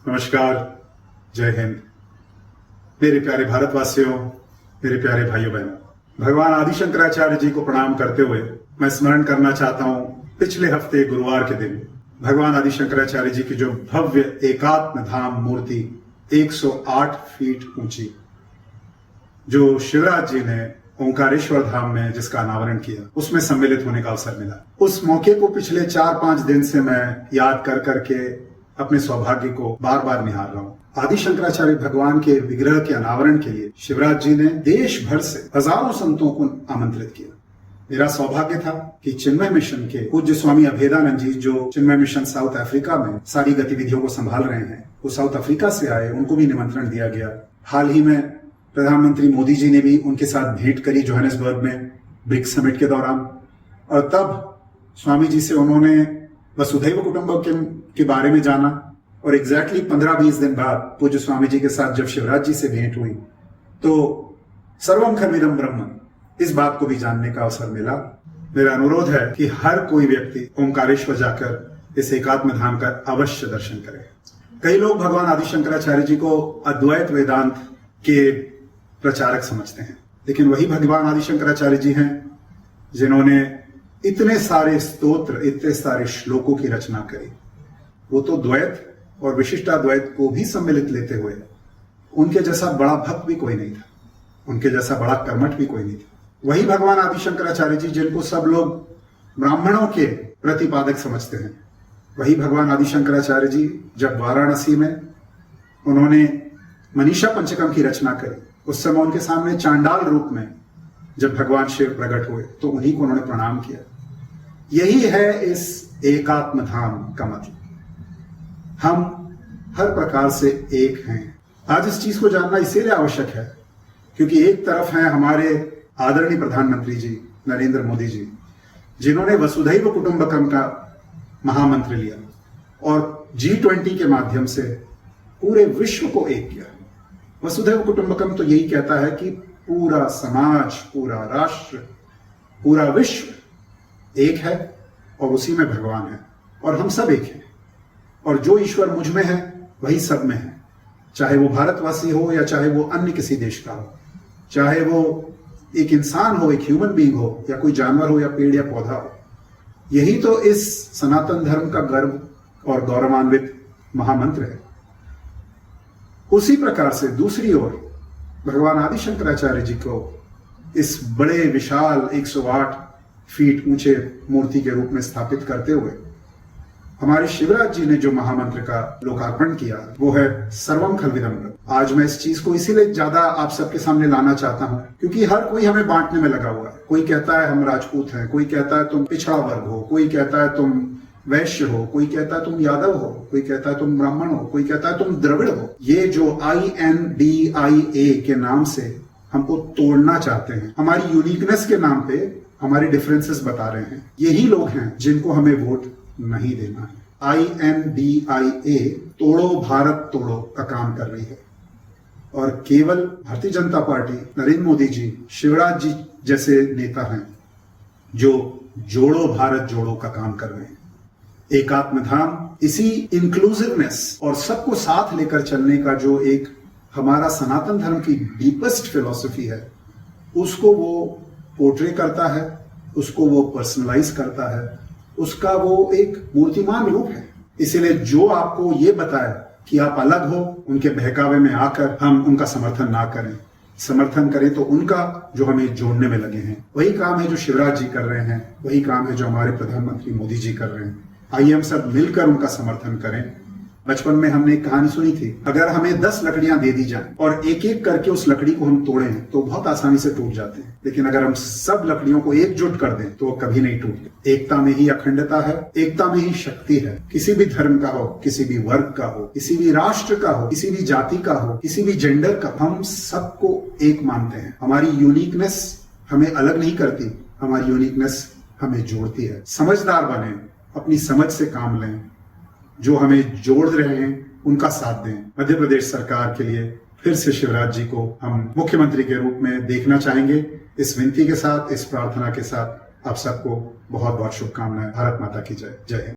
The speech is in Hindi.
नमस्कार, जय हिंद। मेरे प्यारे भारतवासियों, मेरे प्यारे भाइयों बहनों, भगवान आदि शंकराचार्य जी को प्रणाम करते हुए मैं स्मरण करना चाहता हूं पिछले हफ्ते गुरुवार के दिन भगवान आदि शंकराचार्य जी की जो भव्य एकात्म धाम मूर्ति 108 फीट ऊंची जो शिवराज जी ने ओंकारेश्वर धाम में जिसका अनावरण किया, उसमें सम्मिलित होने का अवसर मिला। उस मौके को पिछले 4-5 दिन से मैं याद कर करके अपने सौभाग्य को बार बार निहार रहा हूँ। आदि शंकराचार्य भगवान के विग्रह के अनावरण के लिए शिवराज जी ने देश भर से हजारों संतों को आमंत्रित किया। मेरा सौभाग्य था कि चिन्मय मिशन के पूज्य स्वामी अभेदानंद जी, जो चिन्मय मिशन साउथ अफ्रीका में सारी गतिविधियों को संभाल रहे हैं, वो साउथ अफ्रीका से आए, उनको भी निमंत्रण दिया गया। हाल ही में प्रधानमंत्री मोदी जी ने भी उनके साथ भेंट करी जोहानिसबर्ग में ब्रिक्स समिट के दौरान, और तब स्वामी जी से उन्होंने वसुधैव कुटुंबकम के बारे में जाना, और एग्जैक्टली 15-20 दिन बाद पूज्य स्वामी जी के साथ जब शिवराज जी से भेंट हुई तो सर्वम खलविदम ब्रह्म, इस बात को भी जानने का अवसर मिला। मेरा अनुरोध है कि हर कोई व्यक्ति ओंकारेश्वर जाकर इस एकात्म धाम का अवश्य दर्शन करे। कई लोग भगवान आदि शंकराचार्य जी को अद्वैत वेदांत के प्रचारक समझते हैं, लेकिन वही भगवान आदि शंकराचार्य जी हैं जिन्होंने इतने सारे स्तोत्र, इतने सारे श्लोकों की रचना करी। वो तो द्वैत और विशिष्टाद्वैत को भी सम्मिलित लेते हुए उनके जैसा बड़ा भक्त भी कोई नहीं था, उनके जैसा बड़ा कर्मठ भी कोई नहीं था। वही भगवान आदि शंकराचार्य जी जिनको सब लोग ब्राह्मणों के प्रतिपादक समझते हैं, वही भगवान आदि शंकराचार्य जी जब वाराणसी में उन्होंने मनीषा पंचकम की रचना करी, उस समय उनके सामने चांडाल रूप में जब भगवान शिव प्रकट हुए तो उन्हीं को उन्होंने प्रणाम किया। यही है इस एकात्म धाम का मतलब। हम हर प्रकार से एक हैं। आज इस चीज को जानना इसीलिए आवश्यक है क्योंकि एक तरफ हैं हमारे आदरणीय प्रधानमंत्री जी नरेंद्र मोदी जी, जिन्होंने वसुधैव कुटुंबकम का महामंत्र लिया और G20 के माध्यम से पूरे विश्व को एक किया। वसुधैव कुटुंबकम तो यही कहता है कि पूरा समाज, पूरा राष्ट्र, पूरा विश्व एक है और उसी में भगवान है और हम सब एक हैं, और जो ईश्वर मुझ में है वही सब में है, चाहे वो भारतवासी हो या चाहे वो अन्य किसी देश का हो, चाहे वो एक इंसान हो, एक ह्यूमन बीइंग हो, या कोई जानवर हो या पेड़ या पौधा हो। यही तो इस सनातन धर्म का गर्व और गौरवान्वित महामंत्र है। उसी प्रकार से दूसरी ओर भगवान आदि शंकराचार्य जी को इस बड़े विशाल 108 फीट ऊंचे मूर्ति के रूप में स्थापित करते हुए हमारे शिवराज जी ने जो महामंत्र का लोकार्पण किया वो है सर्वम खलविदम ब्रह्म। आज मैं इस चीज को इसीलिए ज्यादा आप सबके सामने लाना चाहता हूं क्योंकि हर कोई हमें बांटने में लगा हुआ है। कोई कहता है हम राजपूत हैं, कोई कहता है तुम पिछड़ा वर्ग हो, कोई कहता है तुम वैश्य हो, कोई कहता है तुम यादव हो, कोई कहता है तुम ब्राह्मण हो, कोई कहता है तुम द्रविड़ हो। ये जो INDIA के नाम से हमको तोड़ना चाहते हैं, हमारी यूनिकनेस के नाम पे हमारी डिफरेंसेस बता रहे हैं, यही लोग हैं जिनको हमें वोट नहीं देना है। INDIA तोड़ो भारत तोड़ो का काम कर रही है और केवल भारतीय जनता पार्टी, नरेंद्र मोदी जी, शिवराज जी जैसे नेता हैं जो जोड़ो भारत जोड़ो का काम कर रहे हैं। एकात्म धाम इसी इंक्लूसिवनेस और सबको साथ लेकर चलने का जो एक हमारा सनातन धर्म की डीपेस्ट फिलॉसफी है, उसको वो पोर्ट्रे करता है, उसको वो पर्सनलाइज करता है, उसका वो एक मूर्तिमान रूप है। इसीलिए जो आपको ये बताए कि आप अलग हो, उनके बहकावे में आकर हम उनका समर्थन ना करें, समर्थन करें तो उनका जो हमें जोड़ने में लगे हैं। वही काम है जो शिवराज जी कर रहे हैं, वही काम है जो हमारे प्रधानमंत्री मोदी जी कर रहे हैं। आइए हम सब मिलकर उनका समर्थन करें। बचपन में हमने एक कहानी सुनी थी, अगर हमें 10 लकड़ियां दे दी जाएं और एक एक करके उस लकड़ी को हम तोड़ें तो बहुत आसानी से टूट जाते हैं, लेकिन अगर हम सब लकड़ियों को एकजुट कर दें तो वो कभी नहीं टूटते। एकता में ही अखंडता है, एकता में ही शक्ति है। किसी भी धर्म का हो, किसी भी वर्ग का हो, किसी भी राष्ट्र का हो, किसी भी जाति का हो, किसी भी जेंडर का, हम सबको एक मानते हैं। हमारी यूनिकनेस हमें अलग नहीं करती, हमारी यूनिकनेस हमें जोड़ती है। समझदार बने, अपनी समझ से काम लें, जो हमें जोड़ रहे हैं उनका साथ दें। मध्य प्रदेश सरकार के लिए फिर से शिवराज जी को हम मुख्यमंत्री के रूप में देखना चाहेंगे। इस विनती के साथ, इस प्रार्थना के साथ आप सबको बहुत बहुत शुभकामनाएं। भारत माता की जय। जय हिंद।